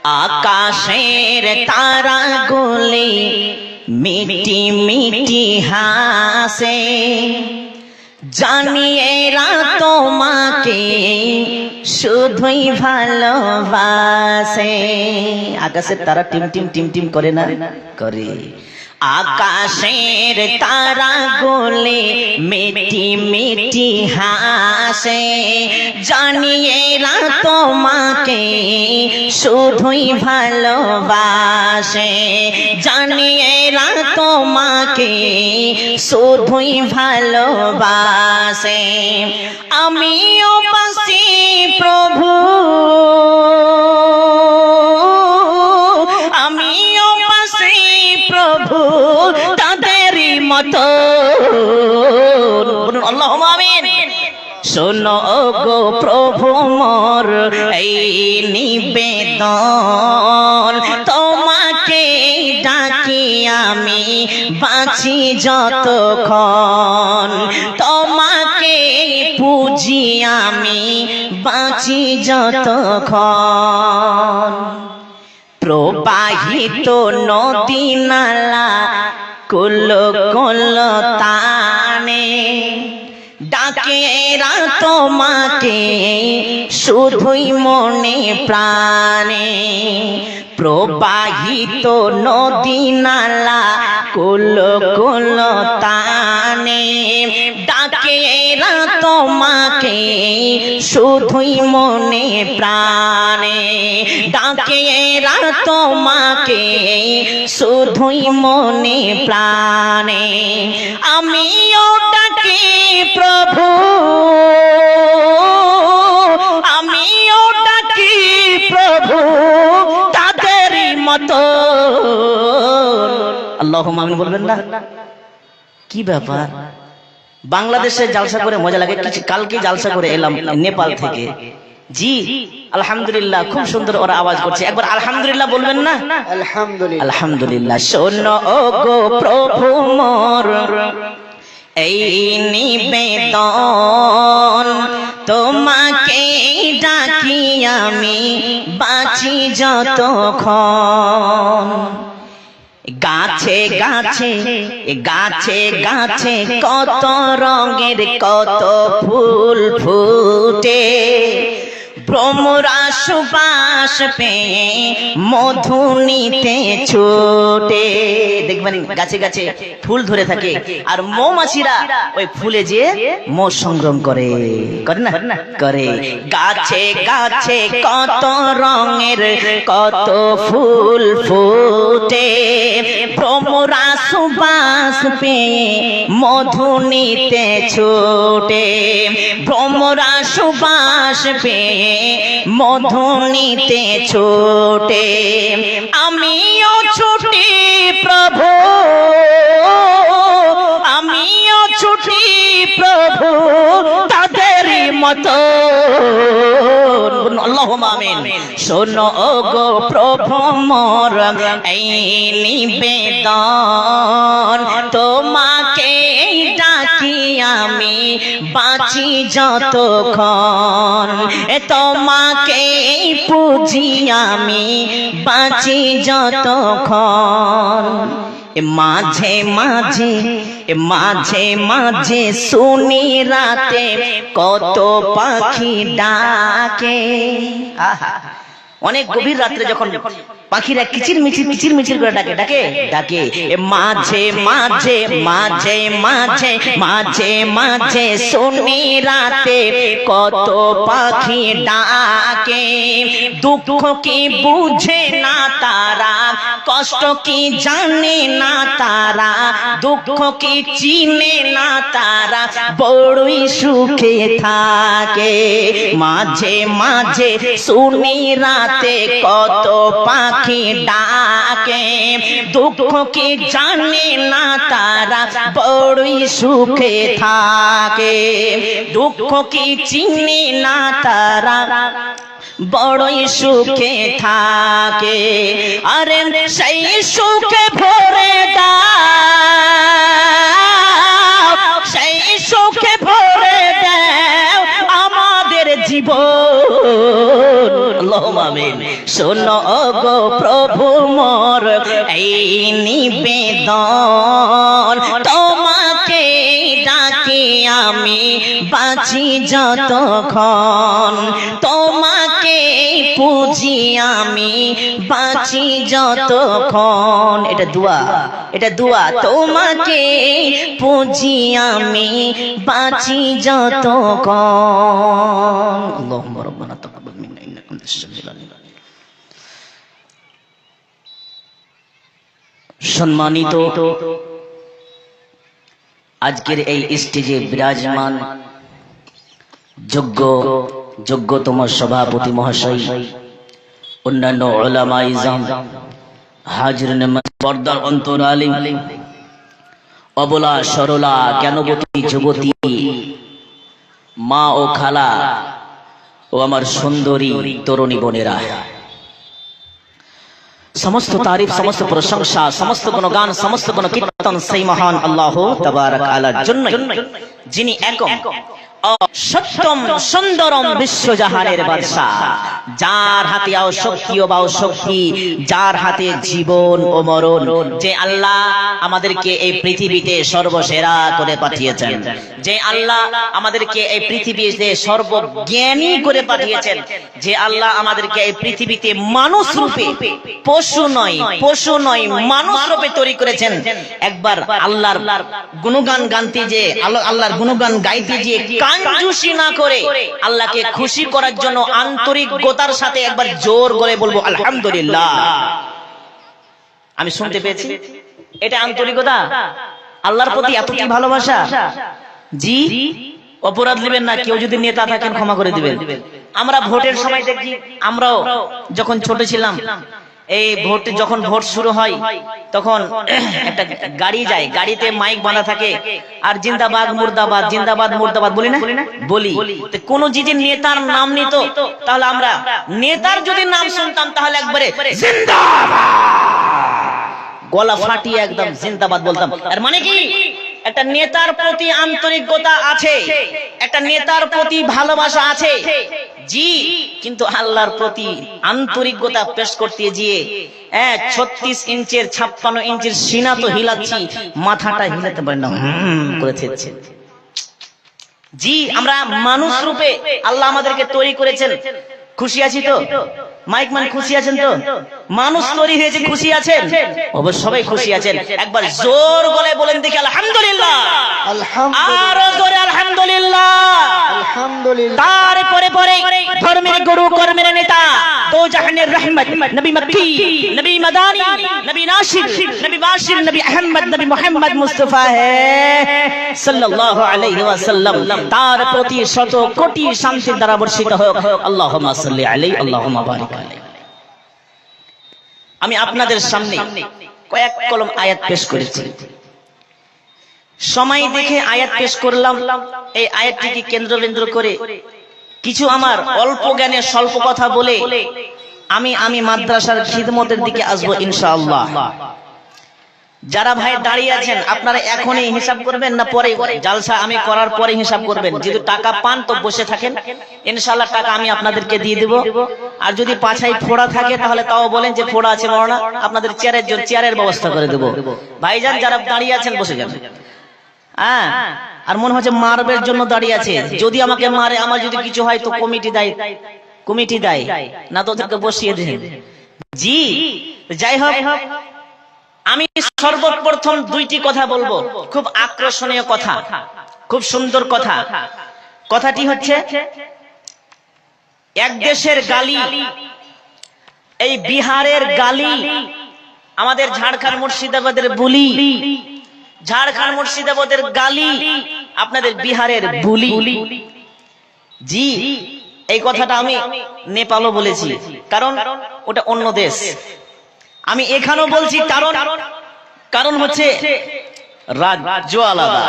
আকাশের তারাগুলি মিটি মিটি হাসে, জানি এরা তোমাকে শুধুই ভালোবাসে। আকাশের তারা টিম টিম টিম টিম করে না? করে। আকাশের তারাগুলি মিটি মিটি হাসে, জানি এরা তোমাকে শুধুই ভালোবাসে, জানি এরা তোমাকে শুধুই ভালোবাসে। আমিও বাসি প্রভু, আমিও বাসি প্রভু তাদেরই মতো। বলুন আল্লাহুম্মা আমিন। শোনো গো প্রভু মোর এই নিবেদন, তোমাকে ডাকি আমি বাঁচি যতক্ষণ, তোমাকে পুজি আমি বাঁচি যতক্ষণ। প্রবাহিত নদী নালা কুল কুল তানে, ডাকে এরা তোমাকে শুধুই মনে প্রাণে। প্রবাহিত নদী নালা কুল কুল তানে, ডাকে এরা তোমাকে শুধুই মনে প্রাণে, ডাকে এরা তোমাকে শুধুই মনে প্রাণে। আমিও ডাকি প্রভু, আমিও ডাকি প্রভু তাদেরই মতো। আল্লাহুম্মা আমিন বলবেন না? কি ব্যাপার, বাংলাদেশে জালসা করে মজা লাগে। কালকে জালসা করে এলাম নেপাল থেকে। জি আলহামদুলিল্লাহ, খুব সুন্দর ওরা আওয়াজ করছে। একবার আলহামদুলিল্লাহ বলবেন না? আলহামদুলিল্লাহ, আলহামদুলিল্লাহ। শোনো গো প্রভু মোর এই নিবেদন, তোমাকে ডাকি আমি বাঁচি যতক্ষণ। গাছে গাছে গাছে গাছে কত রঙের কত ফুল ফুটে, ভ্রমরা সুবাস পেয়ে মধু নিতে ছোটে। দেখবেন গাছে গাছে ফুল ধরে থাকে, আর মৌমাছিরা ওই ফুলে যে মধু সংগ্রহ করে, করে না? করে। গাছে গাছে কত রঙের কত ফুল ফুটে, ভ্রমরা সুবাস পেয়ে মধু নিতে ছোটে, ভ্রমরা সুবাস পেয়ে মধু নিতে ছোটে। আমিও ছুটি প্রভু, আমিও ছুটি প্রভু তাদেরই মতো। আল্লাহুম্মা আমিন। শোনো গো প্রভু মোর এই নিবেদন, তোমাকে ডাকি আমি বাঁচি যতক্ষণ, তোমাকে পুজি আমি বাঁচি যতক্ষণ। মাঝে মাঝে মাঝে মাঝে শুনি রাতে কত পাখি ডাকে। আহা, অনেক গভীর রাত্রে যখন পাখিরা কিচির মিচির করে ডাকে ডাকে ডাকে। মাঝে মাঝে মাঝে মাঝে মাঝে মাঝে শুনি রাতে কত পাখি ডাকে। দুঃখ কি বুঝে না তারা, কষ্ট কি জানে না তারা, দুঃখ কি চিনে না তারা, বড়ই সুখে থাকে। মাঝে মাঝে শুনি রাতে কত পাখি ডাকে, দুঃখ কি জানে না তারা, বড়ই সুখে থাকে। দুঃখ কি চিনে না তারা, বড়ই সুখে থাকে। আরে সেই সুখে ভরে দাও, সেই সুখে ভরে দাও আমাদের জীবন। আল্লাহুম্মা আমিন। শোনো গো প্রভু মোর এই নিবেদন, তোমাকে ডাকি আমি বাঁচি যতক্ষণ, তোমাকে পুজি আমি বাঁচি যতক্ষণ। এটা দোয়া, এটা দোয়া। তোমাকে পুজি আমি বাঁচি যতক্ষণ। আল্লাহুম্মা রাব্বানা তাকাব্বাল মিন্না ইন্নাকা আনতাস সামিউল আলিম। সম্মানিত আজকের এই স্টেজে বিরাজমান যোগ্যতম সভাপতি মহাশয়, অন্যান্য উলামা ইজাম, হাজিরিন পর্দার অন্তরালী, অবলা সরলা জ্ঞানবতী যুবতী মা ও খালা ও আমার সুন্দরী তরুণী বোনেরা, সমস্ত তারিফ, সমস্ত প্রশংসা, সমস্ত গুণগান, সমস্ত গুণ কীর্তন সেই মহান আল্লাহ তাবারক আলার জন্য, যিনি একক সত্যম সুন্দরম বিশ্বজাহানের বাদশা, যার হাতে শক্তি ও বাও শক্তি, যার হাতে জীবন ও মরণ, যে আল্লাহ আমাদেরকে এই পৃথিবীতে সর্বসেরা করে পাঠিয়েছেন, যে আল্লাহ আমাদেরকে এই পৃথিবীতে সর্বজ্ঞানী করে পাঠিয়েছেন, যে আল্লাহ আমাদেরকে এই পৃথিবীতে মানুষ রূপে, পশু নয় মানুষ রূপে তৈরি করেছেন। একবার আল্লাহর গুণগান গাইতে যে, আল্লাহর গুণগান গাইতে যে কাঞ্জুসি না করে আল্লাহকে খুশি করার জন্য আন্তরিকতার সাথে একবার জোর করে বলবো আলহামদুলিল্লাহ। আমি শুনতে পেয়েছি, এটা আন্তরিকতা, আল্লাহর প্রতি এতটাই ভালোবাসা। জি, অপরাধ নেবেন না, কেউ যদি নেতা থাকেন ক্ষমা করে দিবেন। আমরা ভোটের সময় দেখি, আমরাও যখন ছোট ছিলাম, এই ভোট যখন ভোট শুরু হয় তখন একটা গাড়ি যায়, গাড়িতে মাইক বাঁধা থাকে আর জিন্দাবাদ মুর্দাবাদ, জিন্দাবাদ মুর্দাবাদ বলি না, বলি। কোন যদি নেতার নাম নিত, তাহলে আমরা নেতার যদি নাম শুনতাম তাহলে একবারে জিন্দাবাদ, গলা ফাটিয়ে একদম জিন্দাবাদ বলতাম। আর মানে কি, একটা নেতার প্রতি আন্তরিকতা আছে, একটা নেতার প্রতি ভালোবাসা আছে। জি, কিন্তু আল্লাহর প্রতি আন্তরিকতা পেশ করতে গিয়ে 36 ইঞ্চের 56 ইঞ্চের সিনা তো হিলাচ্ছি, মাথাটা হিলাতে পারি না, করে থেছে। জি, আমরা মানুষ রূপে আল্লাহ আমাদেরকে তৈরি করেছেন। খুশি আছি তো? মাইক মান খুশি আছেন তো? মানুষ তৈরি হয়েছে, খুশি আছেন? অবশ্য সবাই খুশি আছেন। একবার জোর গলায় বলেন দেখি আলহামদুলিল্লাহ, আরো জোরে আলহামদুলিল্লাহ। তারপরে ধর্মের গুরু, কর্মের নেতা, দো জাহানের রহমত, নবী মক্কি, নবী মাদানী, নবী নাসির, নবী বাশির, নবী আহমদ, নবী মুহাম্মদ মুস্তাফা সাল্লাল্লাহু আলাইহি ওয়াসাল্লাম, তার প্রতি শত কোটি শান্তির দ্বারা বর্ষিত হোক। আল্লাহুম্মা সাল্লি আলাইহি, আল্লাহুম্মা বারিক আলাইহি। আমি আপনাদের সামনে কয়েক কলম আয়াত পেশ করেছি, সময় দেখে আয়াত পেশ করলাম। এই আয়াতটিকে কেন্দ্র করে কিছু আমার অল্প জ্ঞানে স্বল্প কথা বলে আমি মাদ্রাসার খিদমতের দিকে আসবো ইনশাআল্লাহ। যারা ভাই দাঁড়িয়ে আছেন, আপনারা এখনই হিসাব করবেন না পরে? জালসা আমি করার পরে হিসাব করবেন। যদি টাকা পান তো বসে থাকেন, ইনশাআল্লাহ টাকা আমি আপনাদেরকে দিয়ে দেব। আর যদি পাছাই ফোড়া থাকে তাহলে তাও বলেন যে ফোড়া আছে মাওলানা, আপনাদের চেয়ারের ব্যবস্থা করে দেব। ভাইজান যারা দাঁড়িয়ে আছেন বসে যান। হ্যাঁ, আর মনে হচ্ছে মারবের জন্য দাঁড়িয়ে আছে, যদি আমাকে মারে, আমার যদি কিছু হয় তো কমিটি দেয় না, তো ওদেরকে বসিয়ে দেন। জি, যাই হোক, আমি সর্বপ্রথম দুইটি কথা বলবো, খুব আকর্ষণীয় কথা, খুব সুন্দর কথা। কথাটি হচ্ছে, এক দেশের গালি, এই বিহারের গালি, আমাদের ঝাড়খণ্ড মুর্শিদাবাদের বুলি, ঝাড়খণ্ড মুর্শিদাবাদের গালি, আপনাদের বিহারের বুলি। জি, এই কথাটা আমি নেপালও বলেছি, কারণ ওটা অন্য দেশ। আমি এখানেও বলছি, কারণ হচ্ছে রাজ্য আলাদা,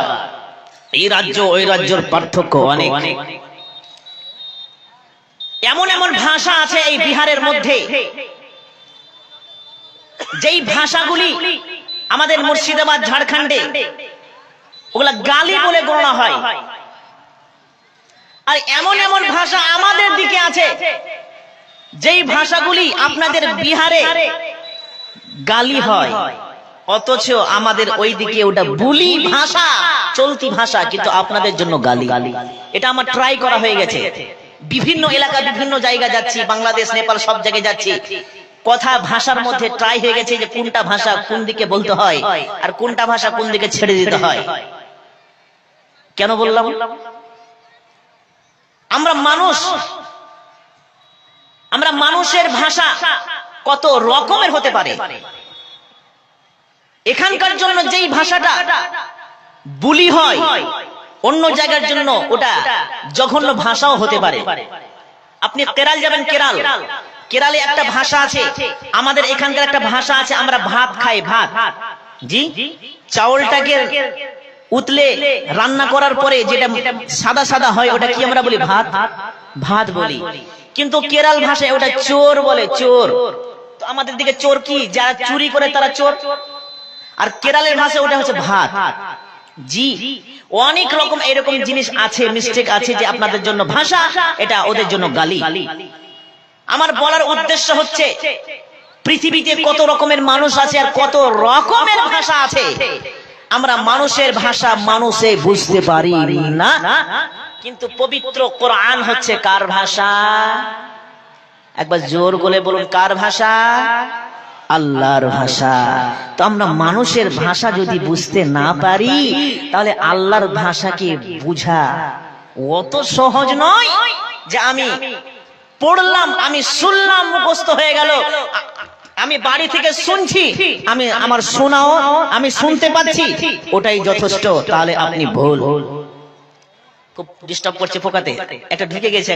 এই রাজ্য ওই রাজ্যের পার্থক্য অনেক। এমন এমন ভাষা আছে এই বিহারের মধ্যে, যেই ভাষাগুলি আমাদের মুর্শিদাবাদ ঝাড়খণ্ডে ওগুলা গালি বলে গণনা হয়। আর এমন এমন ভাষা আমাদের দিকে আছে যেই ভাষাগুলি আপনাদের বিহারে গালি হয়, অথচ আমাদের ওইদিকে ওটা বুলি ভাষা, চলতি ভাষা, কিন্তু আপনাদের জন্য গালি। এটা আমার ট্রাই করা হয়ে গেছে। বিভিন্ন এলাকা, বিভিন্ন জায়গা যাচ্ছি, বাংলাদেশ, নেপাল, সব জায়গায় যাচ্ছি, কথা ভাষার মধ্যে ট্রাই হয়ে গেছে যে কোনটা ভাষা কোন দিকে বলতে হয় আর কোনটা ভাষা কোন দিকে ছেড়ে দিতে হয়। কেন বললাম? আমরা মানুষ, আমরা মানুষের ভাষা কত রকমের হতে পারে। এখানকার জন্য যেই ভাষাটা বুলি হয়, অন্য জায়গার জন্য ওটা জঘন্য ভাষাও হতে পারে। আপনি কেরাল যাবেন, কেরালে একটা ভাষা আছে, আমাদের এখানকার একটা ভাষা আছে, আমরা ভাত খাই, ভাত। জি, চাউলটাকে উতলে রান্না করার পরে যেটা সাদা সাদা হয় ওটা কি আমরা বলি? ভাত, ভাত বলি। কিন্তু কেরাল ভাষায় ওটা চোর বলে, চোর। তো আমাদের দিকে চোর কি? যারা চুরি করে তারা চোর। আর কেরালের ভাষায় ওটা হচ্ছে ভাত। জি, অনেক রকম এরকম জিনিস আছে, মিস্টেক আছে, যে আপনাদের জন্য ভাষা, এটা ওদের জন্য গালি। আমার বলার উদ্দেশ্য হচ্ছে পৃথিবীতে কত রকমের মানুষ আছে আর কত রকমের ভাষা আছে। আমরা মানুষের ভাষা মানুষে বুঝতে পারি না, কিন্তু পবিত্র কোরআন হচ্ছে কার ভাষা? একবার জোর করে বলুন, কার ভাষা? আল্লাহর ভাষা। তো আমরা মানুষের ভাষা যদি বুঝতে না পারি, তাহলে আল্লাহর ভাষাকে বুঝা অত সহজ নয় যে আমি পড়লাম, আমি শুনলাম, মুখস্থ হয়ে গেল, আমি বাড়ি থেকে শুনছি, আমি আমার শোনাও আমি শুনতে পাচ্ছি, ওটাই যথেষ্ট। তাহলে আপনি ভুল। খুব ডিস্টার্ব করছে পোকাতে, একটা ঢুকে গেছে,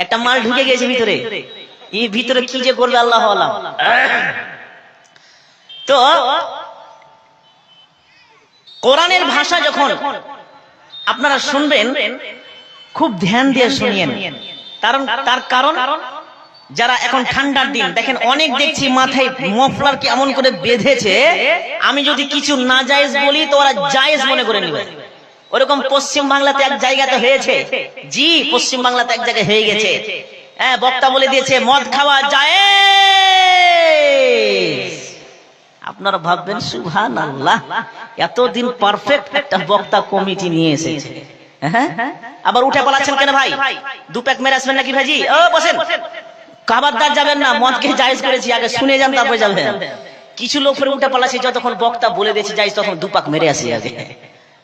একটা মাল ঢুকে গেছে ভিতরে। এই ভিতরে কি যে করবে আল্লাহ আলাম। তো কোরআনের ভাষা যখন আপনারা শুনবেন, খুব ধ্যান দিয়ে শুনিয়েন। তার কারণ যারা এখন ঠান্ডার দিন দেখেন, অনেক দেখছি মাথায় মফলার কি এমন করে বেঁধেছে, আমি যদি কিছু না জায়েজ বলি তো ওরা জায়েজ মনে করে নেবে। ওরকম পশ্চিম বাংলাতে এক জায়গাতে হয়েছে। জি, পশ্চিম বাংলাতে এক জায়গায় হয়ে গেছে। হ্যাঁ, বক্তা বলে দিয়েছে মদ খাওয়া জায়েজ। আপনারা ভাববেন সুবহানাল্লাহ, এতদিন পারফেক্ট একটা বক্তা কমিটি নিয়ে এসেছে, হ্যাঁ, আবার উঠে পালাচ্ছেন কেন ভাই? দু প্যাক মেরে আসবেন নাকি ভাইজি? ও বসেন, খাবারদার যাবেন না, মদকে জায়েজ করেছি, আগে শুনে যান তারপরে যাবেন। কিছু লোক ফের উঠে পালাচ্ছে, যতক্ষণ বক্তা বলে দিয়েছে জায়েজ তখন দু পাক মেরে আসি আগে।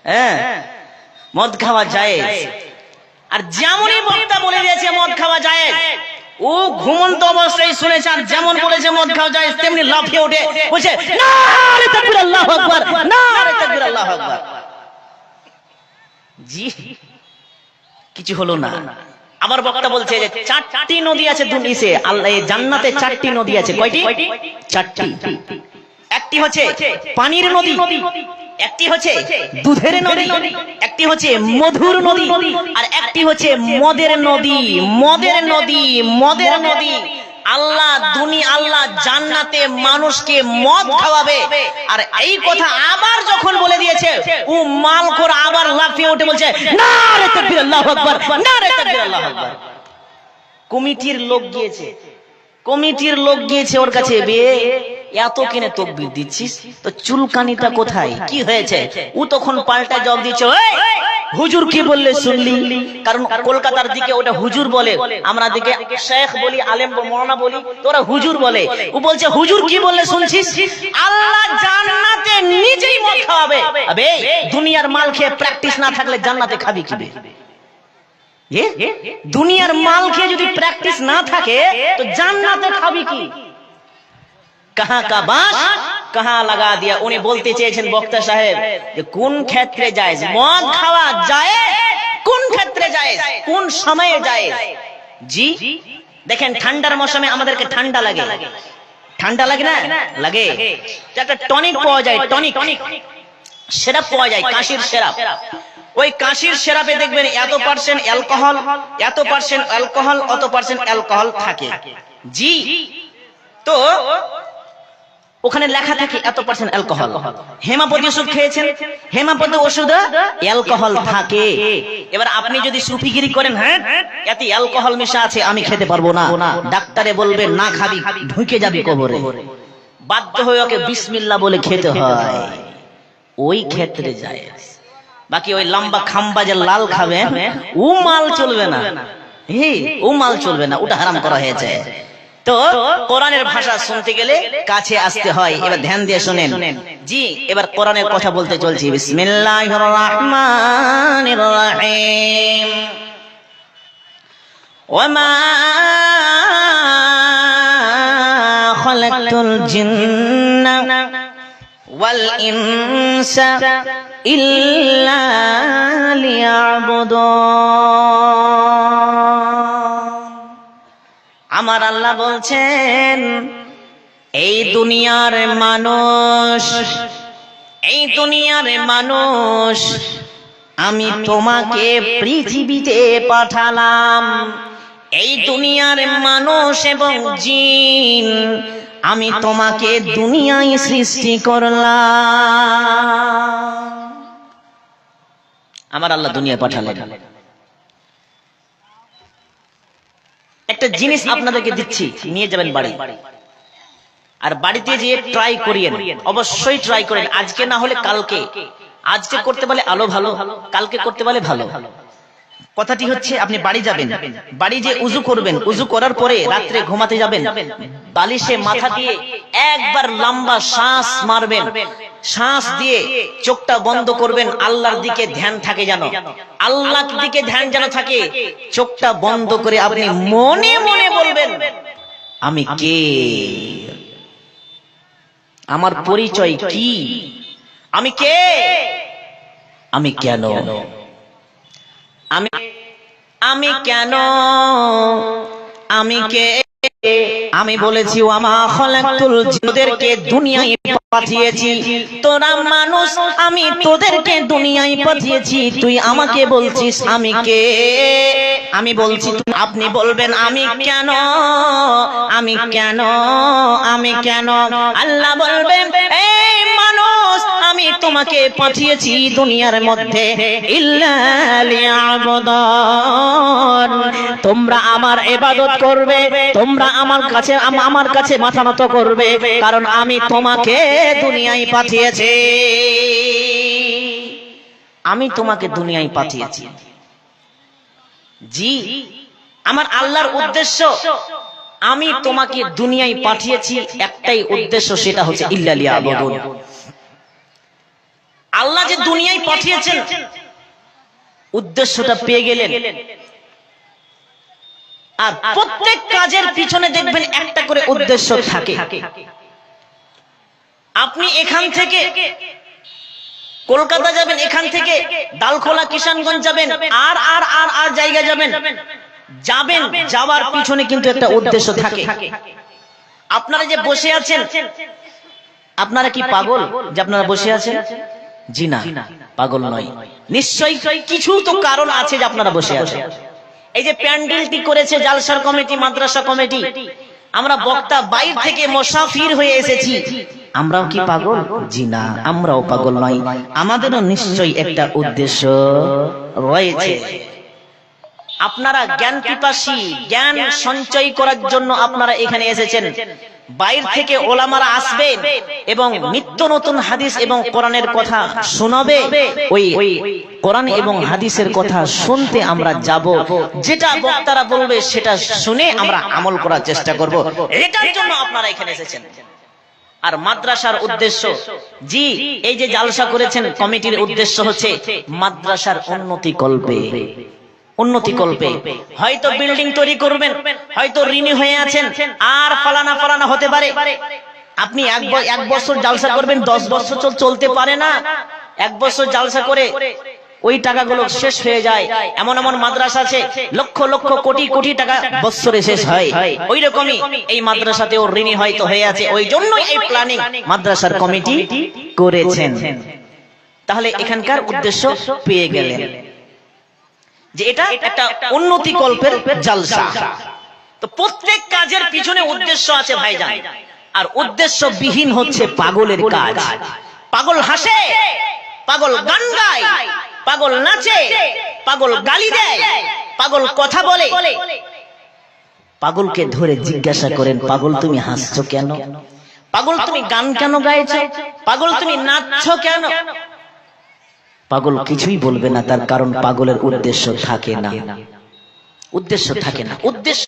হ্যাঁ, মদ খাওয়া জায়েজ। আর যেমনই বক্তা বলে দিয়েছে মদ খাওয়া জায়েজ, ও ঘুমন্ত অবস্থায় শুনেছে, আর যেমন বলেছে মদ খাওয়া জায়েজ তেমনি লাফিয়ে উঠে বলছে নারে তাকবীর, আল্লাহু আকবার, নারে তাকবীর, আল্লাহু আকবার। জি, কিছু হলো না। আবার বক্তা বলছে যে 4টি নদী আছে দুনিয়াতে, আল্লাহ জান্নাতে 4টি নদী আছে। কয়টি? 4টি। একটি হচ্ছে পানির নদী, একটি হচ্ছে দুধের নদী, একটি হচ্ছে মধুর নদী, আর একটি হচ্ছে মদের নদী। মদের নদী, মদের নদী। আল্লাহ আল্লাহ জান্নাতে মানুষকে মদ খাওয়াবে। আর এই কথা আবার যখন বলে দিয়েছে, ও মালখোর আবার লাফিয়ে উঠে বলছে নারে তাকবীর, আল্লাহু আকবার, নারে তাকবীর, আল্লাহু আকবার। কমিটির লোক গিয়েছে ওর কাছে, এত কিনে তাকবীর দিচ্ছিস, তো চুলকানিটা কোথায়, কি হয়েছে? ও তখন পাল্টা জবাব দিচ্ছে, হুজুর কি বললে শুনলি? কারণ কলকাতার দিকে ওটা হুজুর বলে, আমরা দিকে শেখ বলি, আলেম মাওলানা বলি, তোরা হুজুর বলে। ও বলছে হুজুর কি বললে শুনছিস? আল্লাহ জান্নাতে নিজেই মদ খাওয়াবে। আবে দুনিয়ার মাল খেয়ে প্র্যাকটিস না থাকলে জান্নাতে খাবি কি? দুনিয়ার মাল খেয়ে যদি প্র্যাকটিস না থাকে তো জান্নাতে খাবি কি? কাহা কা বাঁশ কাহা লাগা দিয়া। উনি বলতে চেয়েছেন বক্তা সাহেব যে কোন ক্ষেত্রে জায়েজ মদ খাওয়া জায়েজ, কোন ক্ষেত্রে জায়েজ, কোন সময়ে জায়েজ। জি দেখেন, ঠান্ডার মৌসুমে আমাদেরকে ঠান্ডা লাগে, ঠান্ডা লাগে না? লাগে। একটা টনিক পাওয়া যায়, টনিক সিরাপ পাওয়া যায়, কাশির সিরাপ। ওই কাশির সিরাপে দেখবেন এত পার্সেন্ট অ্যালকোহল, এত পার্সেন্ট অ্যালকোহল, অত পার্সেন্ট অ্যালকোহল থাকে। জি, তো ওখানে লেখা থাকে এত পার্সেন্ট অ্যালকোহল। হেমাপতি ওষুধ খেয়েছেন, হেমাপতি ওষুধে অ্যালকোহল থাকে। এবার আপনি যদি সুফিগিরি করেন, হ্যাঁ এতে অ্যালকোহল মেশা আছে, আমি খেতে পারবো না, ডাক্তারে বলবে না খাবি, ঢুকে যাবি কবরে। বাধ্য হয়ে ওকে বিসমিল্লাহ বলে খেতে হয়, ওই ক্ষেত্রে যায়। বাকি ওই লম্বা খাম্বা যে লাল খাবেন, ও মাল চলবে না, ও মাল চলবে না, ওটা হারাম করা হয়েছে। তো কোরআনের ভাষা শুনতে গেলে কাছে আসতে হয়। এবার ধ্যান দিয়ে শুনেন। জি, এবার কোরআনের কথা বলতে চলছি। বিসমিল্লাহির রহমানির রহিম। ওয়ামা খালাকতুল জিন্না ওয়াল ইনসা ইল্লা লিয়াবুদুন। আমার আল্লাহ বলছেন, এই দুনিয়ার মানুষ আমি তোমাকে পৃথিবীতে পাঠালাম। এই দুনিয়ার মানুষ এবং জিন আমি তোমাকে দুনিয়ায় সৃষ্টি করলাম। আমার আল্লাহ দুনিয়ায় পাঠালেন। একটা জিনিস আপনাদেরকে দিচ্ছি, নিয়ে যাবেন বাড়ি, আর বাড়িতে যেয়ে ট্রাই করিয়েন, অবশ্যই ট্রাই করেন। আজকে না হলে কালকে, আজকে করতে পারলে আলো ভালো, কালকে করতে পারলে ভালো। কথাটি হচ্ছে, আপনি বাড়ি যাবেন, বাড়ি যে উজু করবেন, উজু করার পরে রাত্রে ঘুমাতে যাবেন, বালিশে মাথা দিয়ে একবার লম্বা শ্বাস মারবেন, শ্বাস দিয়ে চোখটা বন্ধ করবেন, আল্লাহর দিকে ধ্যান থাকে যেন, আল্লাহর দিকে ধ্যান যেন থাকে। চোখটা বন্ধ করে আপনি মনে মনে বলবেন, আমি কে, আমার পরিচয় কি, আমি কে, আমি কেন, আমি কেন, আমি কে। আমি বলেছি ওয়ামা খালাকতুল জিন্নাদেরকে দুনিয়ায় পাঠিয়েছি, তোরা মানুষ আমি তোদেরকে দুনিয়ায় পাঠিয়েছি, তুই আমাকে বলছিস আমি কে। আমি বলছি, আপনি বলবেন আমি কেন, আমি কেন, আমি কেন। আল্লাহ বলবেন, এই মানুষ আমি তোমাকে পাঠিয়েছি দুনিয়ার মধ্যে ইল্লা লিয়াবুদুন, তোমরা আমার ইবাদত করবে, তোমরা আমার কাছে মাথা নত করবে, কারণ আমি তোমাকে দুনিয়ায় পাঠিয়েছি, আমি তোমাকে দুনিয়ায় পাঠিয়েছি। জি, আমার আল্লাহর উদ্দেশ্য, আমি তোমাকে দুনিয়ায় পাঠিয়েছি একটাই উদ্দেশ্য, সেটা হচ্ছে ইল্লা লিয়াবুদুন। আল্লাহ যে দুনিয়ায় পাঠিয়েছেন, উদ্দেশ্যটা পেয়ে গেলেন। আর প্রত্যেক কাজের পিছনে দেখবেন একটা করে উদ্দেশ্য থাকে। আপনি এখান থেকে কলকাতা যাবেন, এখান থেকে ডালখোলা কিষানগঞ্জ যাবেন, আর আর আর আর জায়গা যাবেন, যাওয়ার পিছনে কিন্তু একটা উদ্দেশ্য থাকে। আপনারা যে বসে আছেন, আপনারা কি পাগল যে আপনারা বসে আছেন? জি না, পাগল নয়, নিশ্চয়ই কিছু তো কারণ আছে যে আপনারা বসে আছেন। এই যে প্যান্ডেলটি করেছে জালসার কমিটি, মাদ্রাসা কমিটি, আমরা বক্তা বাইরে থেকে মুসাফির হয়ে এসেছি, আমরাও কি পাগল? জি না, আমরাও পাগল নয়, আমাদেরও নিশ্চয়ই একটা উদ্দেশ্য রয়েছে। আপনারা জ্ঞান পিপাসী, জ্ঞান সঞ্চয় করার জন্য আপনারা এখানে এসেছেন। বাইরে থেকে ওলামারা আসবেন এবং নিত্য নতুন হাদিস এবং কোরআনের কথা শোনাবে। ওই কোরআন এবং হাদিসের কথা শুনতে আমরা যাব, যেটা বক্তারা বলবে সেটা শুনে আমরা আমল করার চেষ্টা করব, এটার জন্য আপনারা এখানে এসেছেন। আর মাদ্রাসার উদ্দেশ্য, জি এই যে জালসা করেছেন কমিটির উদ্দেশ্য হচ্ছে মাদ্রাসার উন্নতি কল্পে। হয়তো বিল্ডিং তৈরি করবেন, হয়তো ঋণী হয়ে আছেন, আর ফালানা হতে পারে। আপনি এক বছর জালসা করবেন, 10 বছর চলতে পারে না। 1 বছর জালসা করে ওই টাকাগুলো শেষ হয়ে যায়। এমন এমন মাদ্রাসা আছে লক্ষ লক্ষ কোটি কোটি টাকা বছরে শেষ হয়। ওই রকমই এই মাদ্রাসাতেও ঋণী হয়তো হয়ে আছে, ওই জন্যই এই প্ল্যানিং মাদ্রাসার কমিটি করেছেন। তাহলে এখানকার উদ্দেশ্য পেয়ে গেলেন যে এটা একটা উন্নতি কল্পের জালসা। তো প্রত্যেক কাজের পিছনে উদ্দেশ্য আছে ভাইজান। আর উদ্দেশ্যবিহীন হচ্ছে পাগলের কাজ। পাগল হাসে, পাগল গান গায়, পাগল নাচে, পাগল গালি দেয়, পাগল কথা বলে। পাগলকে ধরে জিজ্ঞাসা করেন, পাগল তুমি হাসছো কেন? পাগল তুমি গান কেন গাইছো? পাগল তুমি নাচছো কেন? পাগল কিছুই বলবে না, তার কারণ পাগলের উদ্দেশ্য থাকে না। উদ্দেশ্য থাকে না। উদ্দেশ্য,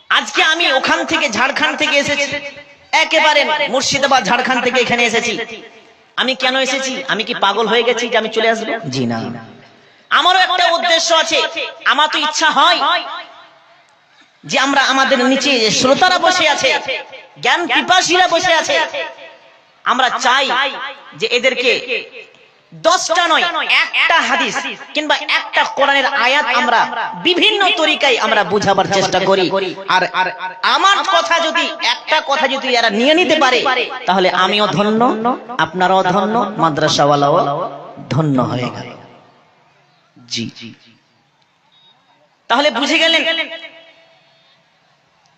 আজকে আমি ওখান থেকে ঝাড়খণ্ড থেকে এসেছি, একেবারে মুর্শিদাবাদ ঝাড়খণ্ড থেকে এখানে এসেছি। আমি কেন এসেছি? আমি কি পাগল হয়ে গেছি যে আমি চলে আসবো? জি না, আমারও একটা উদ্দেশ্য আছে। আমার তো ইচ্ছা হয় যে আমরা আমাদের নিচে শ্রোতারা বসে আছে, জ্ঞান পিপাসীরা বসে আছে, আমরা চাই যে এদেরকে 10টা নয়, একটা হাদিস কিংবা একটা কোরআনের আয়াত আমরা বিভিন্ন তরিকায় আমরা বুঝাবার চেষ্টা করি। আর আমার কথা যদি, একটা কথা যদি এরা নিয়ে নিতে পারে, তাহলে আমিও ধন্য, আপনারাও ধন্য, মাদ্রাসাওয়ালাও ধন্য হয়ে গেল। জি, তাহলে বুঝে গেলেন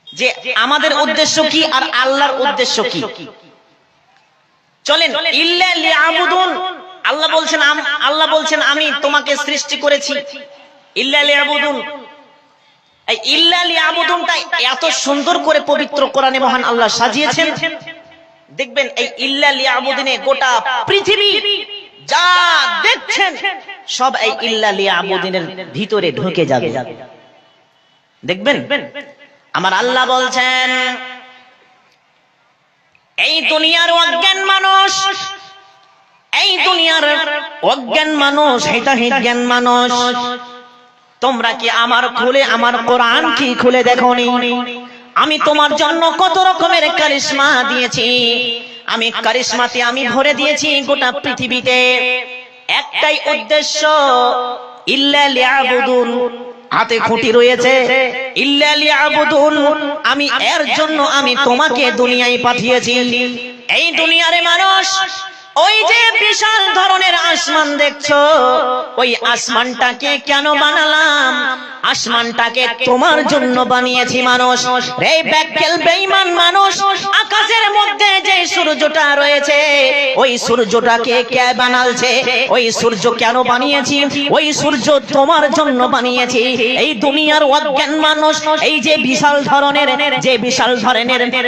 যে আমাদের উদ্দেশ্য কি আর আল্লাহর উদ্দেশ্য কি। চলেন, ইল্লা লিয়াবুদুন, আল্লাহ বলছেন আমি তোমাকে সৃষ্টি করেছি। ইল্লা লিয়াবুদুন, এই ইল্লা লিয়াবুদুনটা এত সুন্দর করে পবিত্র কোরআনে মহান আল্লাহ সাজিয়েছেন, দেখবেন এই ইল্লা লিয়াবুদিনে গোটা পৃথিবী যা দেখছেন সব এই ইল্লা লিয়াবুদিনের ভিতরে ঢুকে যাবে। দেখবেন আমার আল্লাহ বলছেন, এই দুনিয়ার অজ্ঞান মানুষ, এই দুনিয়ার অজ্ঞান মানুষ, হিতাহিজ্ঞান মানুষ, তোমরা কি আমার কোরআন কি খুলে দেখোনি? আমি তোমার জন্য কত রকমের কারিশমা দিয়েছি, আমি কারিশমাতে আমি ভরে দিয়েছি গোটা পৃথিবীতে। একটাই উদ্দেশ্য, ইল্লা লিয়াবুদুন, হাতে খুঁটি রয়েছে, ইল্লা লিয়াবুদুন, আমি এর জন্য আমি তোমাকে দুনিয়ায় পাঠিয়েছি। এই দুনিয়ার মানুষ, ওই যে বিশাল ধরনের আসমান দেখছো, ওই আসমানটাকে কেন বানালাম? আসমানটাকে তোমার জন্য বানিয়েছি মানুষ। এই ব্যাককেল বেঈমান মানুষ, আকাশের মধ্যে যে সূর্যটা রয়েছে, ওই সূর্যটাকে কে বানালছে? ওই সূর্য কেন বানিয়েছি? ওই সূর্য তোমার জন্য বানিয়েছি। এই দুনিয়ার অজ্ঞান মানুষ, এই যে বিশাল ধরনের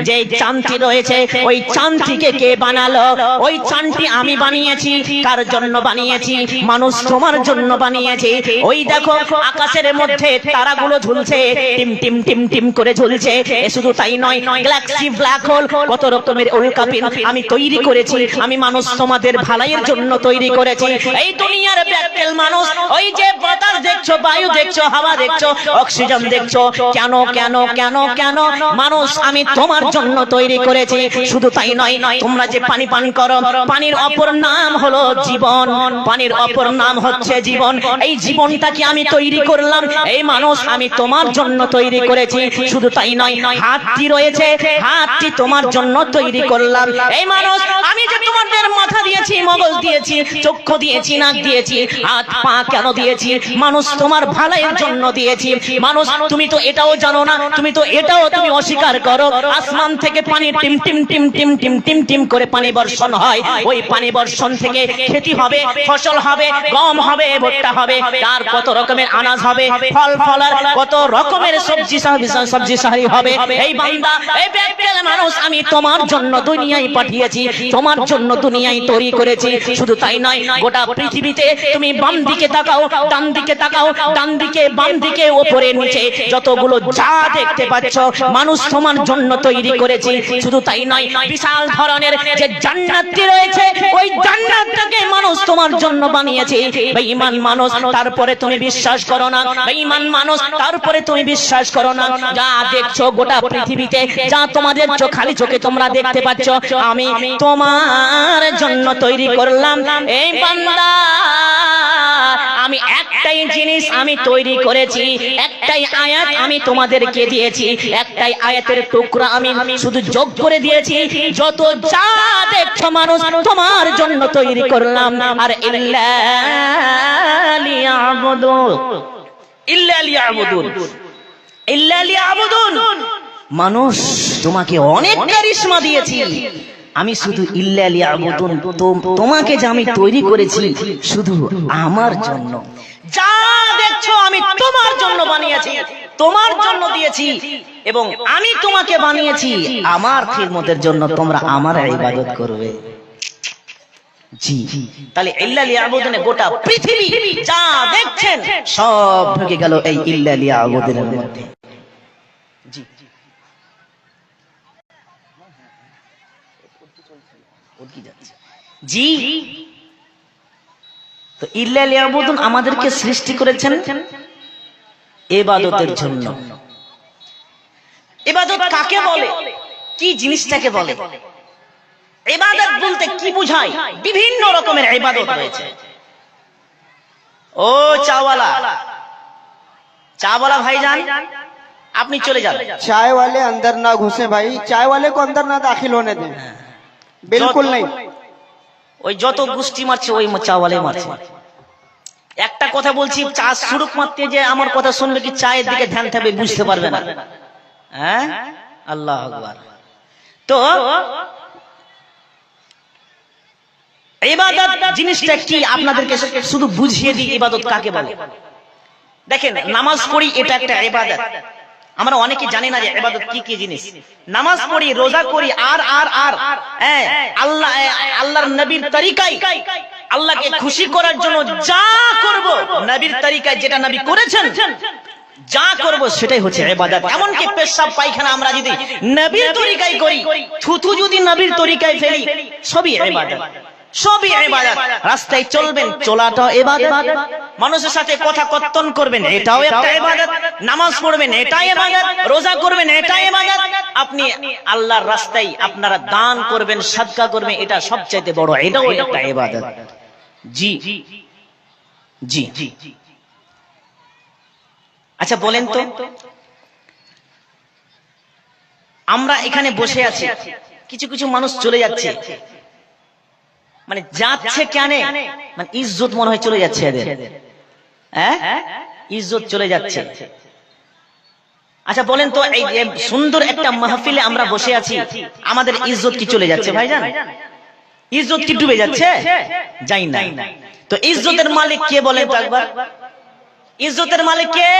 যে চাঁদটি রয়েছে, ওই চাঁদটিকে কে বানালো? ওই চাঁদটি আমি বানিয়েছি। কার জন্য বানিয়েছি? মানুষ তোমার জন্য বানিয়েছি। ওই দেখো আকাশের মধ্যে তারাগুলো ঝুলছে, টিম টিম টিম টিম করে ঝুলছে। শুধু তাই নয়, গ্যালাক্সি, ব্ল্যাক হোল, কত রকমের উল্কাপিণ্ড আমি তৈরি করেছি। আমি মানুষ তোমাদের ভালাইয়ের জন্য তৈরি করেছি। এই দুনিয়ার ব্যাককেল মানুষ, ওই যে বাতাস দেখছো, বায়ু দেখছো, হাওয়া দেখছো, অক্সিজেন দেখছো, কেন কেন কেন কেন? মানুষ আমি তোমার জন্য তৈরি করেছি। শুধু তাই নয়, তোমরা যে পানি পান করো, পানির অপর নাম হলো জীবন, পানির অপর নাম হচ্ছে জীবন। এই জীবনটাকে আমি তৈরি করলাম, এই মানুষ আমি তোমার জন্য তৈরি করেছি। শুধু তাই নয়, হাতটি রয়েছে, হাতটি তোমার জন্য তৈরি করলাম। এই মানুষ আমি যে তোমাদের মাথা দিয়েছি, মগজ দিয়েছি, চক্ষু দিয়েছি, নাক দিয়েছি, হাত পা কেন দিয়েছি? মানুষ তোমার ভালোর জন্য দিয়েছি। মানুষ তুমি তো এটাও জানো না, তুমি তো এটাও তুমি অস্বীকার করো। আসমান থেকে পানি team team team team team team team করে পানি বর্ষণ হয়। ওই পানি বর্ষণ থেকে খেতি হবে, ফসল হবে, গম হবে, ভুট্টা হবে, তার কত রকমের আনাজ হবে, ফল ফলার কত রকমের সবজি সাহারি হবে। এই বান্দা, এই ব্যাককেল মানুষ আমি তোমার জন্য দুনিয়ায় পাঠিয়েছি, তোমার জন্য দুনিয়ায় তৈরি করেছি। শুধু তাই নয়, গোটা পৃথিবীতে তুমি বাম দিকে তাকাও, ডান দিকে তাকাও, ডান দিকে, বাম দিকে, উপরে নিচে যতগুলো যা দেখতে পাচ্ছ, মানুষ তোমার জন্য তৈরি করেছি। শুধু তাই নয়, বিশাল ধরনের যে জান্নাতটি রয়েছে, ওই জান্নাতটাকে মানুষ তোমার জন্য বানিয়েছে। বেঈমান মানুষ, তারপরে তুমি বিশ্বাস করো না। বেঈমান মানুষ, তারপরে তুমি বিশ্বাস করো না। যা দেখছো গোটা পৃথিবীতে, যা তোমাদের খালি চোখে তোমরা দেখতে পাচ্ছ, আমি তোমার জন্য তৈরি করলাম। এই বান্দা, আমি একটাই জিনিস আমি তৈরি করেছি, একটাই আয়াত আমি তোমাদেরকে দিয়েছি, একটাই আয়াতের টুকরা আমি শুধু যোগ করে দিয়েছি। যত যা দেখছো মানুষ তোমার জন্য তৈরি করলাম। আর ইল্লা লিয়াবুদুন, ইল্লা লিয়াবুদুন, ইল্লা লিয়াবুদুন, মানুষ তোমাকে অনেক কারিশমা দিয়েছি, আমি শুধু ইল্লা লিয়াবুদুন, তোমাকে যে আমি তৈরি করেছি শুধু আমার জন্য। যা দেখছো আমি তোমার জন্য বানিয়েছি, তোমার জন্য দিয়েছি, এবং আমি তোমাকে বানিয়েছি আমার খিদমতের জন্য, তোমরা আমার ইবাদত করবে। জি, তাহলে ইল্লা লিয়াবুদুনে গোটা পৃথিবী যা দেখছেন সব ঢুকে গেল এই ইল্লা লিয়াবুদুনের মধ্যে। জি জি, তো ইল্লা লিয়াবুদুন আমাদেরকে সৃষ্টি করেছেন ইবাদতের জন্য। ইবাদত কাকে বলে, কি জিনিসটাকে বলে? ইবাদত বলতে কি বোঝায়? বিভিন্ন রকমের ইবাদত রয়েছে। ও চাওয়ালা, চাওয়ালা ভাইজান আপনি চলে যান। चाय वाले अंदर ना घुसे भाई, चाय वाले को अंदर ना दाखिल होने दें, बिल्कुल नहीं। ওই যত গুষ্টি মারছে ওই চাওয়ালে মারছে। একটা কথা বলছি, চা শুরু মারতে যে আমার কথা শুনবে কি চায়ের দিকে ধ্যান থাকবে, বুঝতে পারবে না। হ্যাঁ, আল্লাহ আকবার। তো ইবাদত জিনিসটা কি আপনাদেরকে শুধু বুঝিয়ে দিই, ইবাদত কাকে বলে। দেখেন, নামাজ পড়ি এটা একটা ইবাদত। আমরা অনেকে জানি না যে ইবাদত কি কি জিনিস। নামাজ পড়ি, রোজা করি, আর আর আর আল্লাহ আল্লাহর নবীর তরিকায় আল্লাহকে খুশি করার জন্য যা করব, নবীর তরিকায় যেটা নবী করেছেন যা করব সেটাই হচ্ছে ইবাদত। এমনকি পেশাব পায়খানা আমরা যদি নবীর তরিকায় করি, থুতু যদি নবীর তরিকায় ফেলি, সবই ইবাদত, সবই ইবাদত। রাস্তায় চলবেন, চলাটাও ইবাদত। মানুষের সাথে কথা কর্তন করবেন, এটাও একটা ইবাদত। নামাজ পড়বেন, এটাই ইবাদত। রোজা করবেন, এটাই ইবাদত। আপনি আল্লাহর রাস্তায় আপনারা দান করবেন, সাদকা করবেন, এটা সবচেয়ে বড়, এটাও একটা ইবাদত। জি জি, আচ্ছা বলেন তো, আমরা এখানে বসে আছি, কিছু কিছু মানুষ চলে যাচ্ছে, মানে যাচ্ছে কেন, মানে ইজ্জত মনে হয় চলে যাচ্ছে এদের, হ্যাঁ ইজ্জত চলে যাচ্ছে। আচ্ছা বলেন তো, এই সুন্দর একটা মাহফিলে আমরা বসে আছি, আমাদের ইজ্জত কি চলে যাচ্ছে ভাইজান? ইজ্জত কি ডুবে যাচ্ছে? যাই না। তো ইজ্জতের মালিক কে বলেন তো একবার? ইজ্জতের মালিক কে?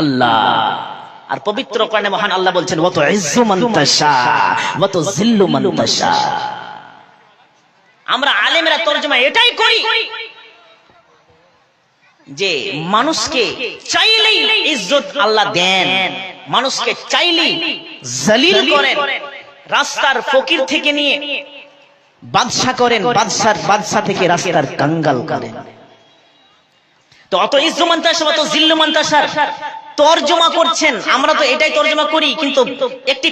আল্লাহ। আর পবিত্র কোরআনে মহান আল্লাহ বলছেন, ওয়া তুইজ্জু মান তাশা ওয়া তুযিল্লু মান তাশা। আমরা আলেমরা তরজমা এটাই করি যে মানুষকে চাইলেই ইজ্জত আল্লাহ দেন, মানুষকে চাইলেই জলিল করেন। রাস্তার ফকির থেকে নিয়ে বাদশা করেন, বাদশা থেকে রাস্তার কাঙ্গাল করেন। তো অত ইজ্জু মান তাশা অত জিল্লু মান তাশা তরজমা করছেন, আমরা তো এটাই তরজমা করি, কিন্তু একটি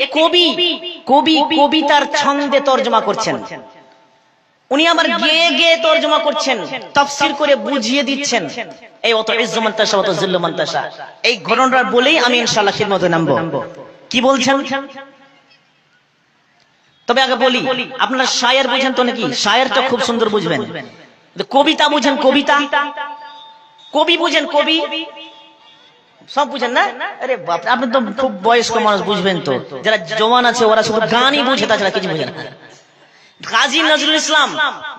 কবিতার ছন্দে তরজমা করছেন, উনি আবার গেয়ে গেয়ে তরজমা করছেন, তাফসীর করে বুঝিয়ে দিচ্ছেন। এই অত ইজ্জু মান তাশা অত জিল্লু মান তাশা, এই ঘটনাটা বলেই আমি ইনশাআল্লাহ খিদমতে নামবো। কি বলছেন? তবে আগে বলি, আপনারা শায়ের বুঝেন তো নাকি? শায়েরটা খুব সুন্দর বুঝবেন। কবিতা বুঝেন? কবিতা, কবি বুঝেন? কবি সব বুঝেন না? আরে বাপ, আপনি তো খুব বয়স্ক মানুষ, বুঝবেন তো। যারা জওয়ান আছে ওরা শুধু গানই বুঝে, তাছাড়া কিছু বুঝে না। কাজী নজরুল ইসলাম,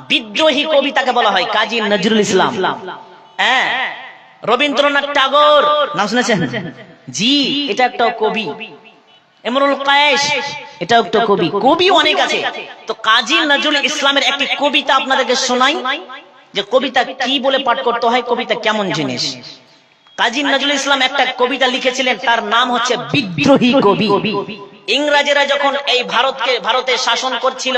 বিদ্রোহী কবিতাকে বলা হয় কাজী নজরুল ইসলাম। হ্যাঁ, রবীন্দ্রনাথ টাগোর নাম শুনেছেন? জি, এটা একটা কবি। ইমরুল কায়েস, এটা একটা কবি। কবি অনেক আছে। তো কাজী নজরুল ইসলামের একটি কবিতা আপনাদেরকে শোনাই, যে কবিতা কি বলে পাঠ করতে হয়, কবিতা কেমন জিনিস। কাজী নজরুল ইসলাম একটা কবিতা লিখেছিলেন, তার নাম হচ্ছে বিদ্রোহী কবি। ইংরেজরা যখন এই ভারতে শাসন করছিল,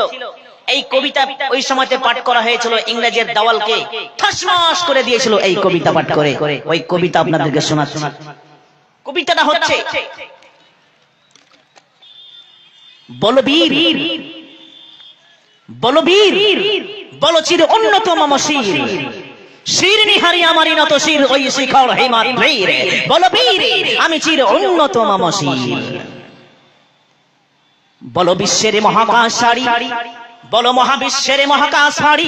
এই কবিতা ওই সময়তে পাঠ করা হয়েছিল, ইংরেজের দেওয়ালকে ঠাসমাস করে দিয়েছিল এই কবিতা পাঠ করে। ওই কবিতা আপনাদেরকে শোনাচ্ছি। কবিতাটা হচ্ছে, বলবীর বলবীর বলচির অন্যতম মশির, শির নিহারি আমারি নত শির ওই শিখর হেমার বীর, বলবীর আমি চির অন্যতম মশির। বলো বিশ্বের মহাকাশ সারি, বলো মহাবিশ্বের মহাকাশ সারি,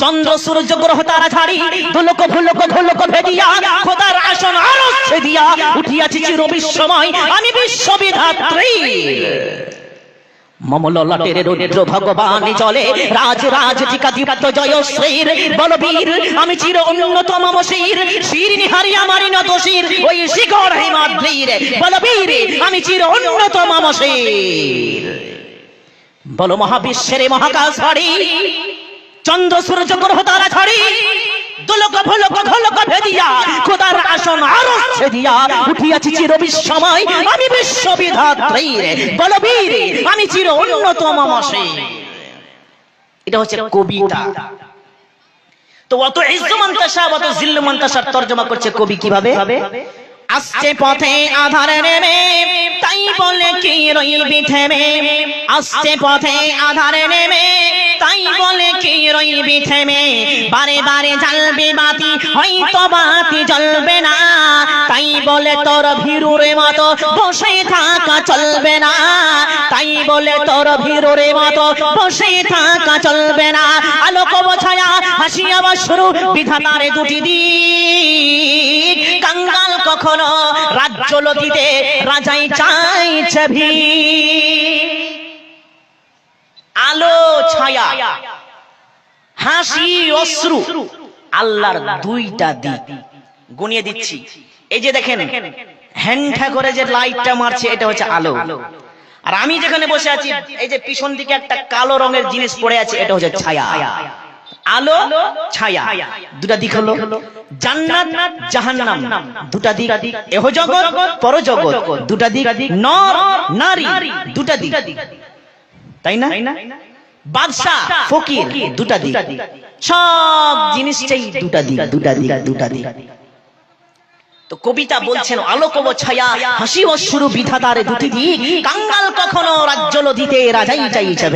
চন্দ্র সূর্য গ্রহ তারা ছাড়ি, ধুলক ভুলক ঘোলক ভেদিয়া খোদার আসন আরশ ছেদিয়া উঠিয়াছি চির বিশ্বময় আমি বিশ্ববিধাত্রী। মমললাটের রুদ্র ভগবান চলে রাজ রাজ টিকাদীপ্ত জয়শ্রীর বলবীর আমি চির অন্যতম শির শির নিহারি আমারি নত শির ওই শিখর হিমাদ্রির বলবীর আমি চির অন্যতম শির। বলো মহাবিশ্বের মহাকাশ ছাড়ি, চন্দ্র সূর্য গ্রহ তারা ছাড়ি, দুলক ভুলক ঘোলক ভেদিয়া খোদার আসন আরশ ছেদিয়া উঠিয়াছি চির বিশ্বময় আমি বিশ্ববিধাত্রীর বলবীর আমি চির অন্যতম শির। এটা হচ্ছে কবিতা। তো অত ইজ্জু মানতাসা অত জিল্লু মানতাসার তরজমা করছে কবি কিভাবে? আসছে পথে আধার নেমে তাই বলে কি রইবি থেমে, আসছে পথে আধার নেমে তাই বলে কি রইবি থেমে, বারে বারে জ্বলবে বাতি হয়তো বাতি জ্বলবে না, তাই বলে তোর ভীরুর মতো বসে থাকা চলবে না, তাই বলে তোর ভীরুর মতো বসে থাকা চলবে না। আলোক ছায়া হাসিয়া বা শুরু বিধাতার দুটি দিক, কাঙ্গাল কখনো রাজ্য লতিতে রাজাই চাইছে ভিড়। আলো ছায়া হাসি অশ্রু আল্লাহর দুইটা দিক গুনিয়ে দিচ্ছি। এই যে দেখেন হ্যান্ডা করে যে লাইটটা মারছে এটা হচ্ছে আলো, আর আমি যেখানে বসে আছি এই যে পিছন দিকে একটা কালো রঙের জিনিস পড়ে আছে এটা হচ্ছে ছায়া। আলো ছায়া দুটা দিক হলো, জান্নাত জাহান্নাম দুটা দিক, এহ জগৎ পর জগৎ দুটা দিক, নর নারী দুটা দিক, তাই না? বাদশা ফকির দুটা দিক, সব জিনিসটাই দুটা দিক দুটা দিক দুটা দিক। তো কবিতা বলছেন আলোক ও ছায়া হাসি অশ্রু বিধাতার দুটি দিক, কাঙ্গাল কখনো রাজ্য লধিতে রাজাই চাইছে।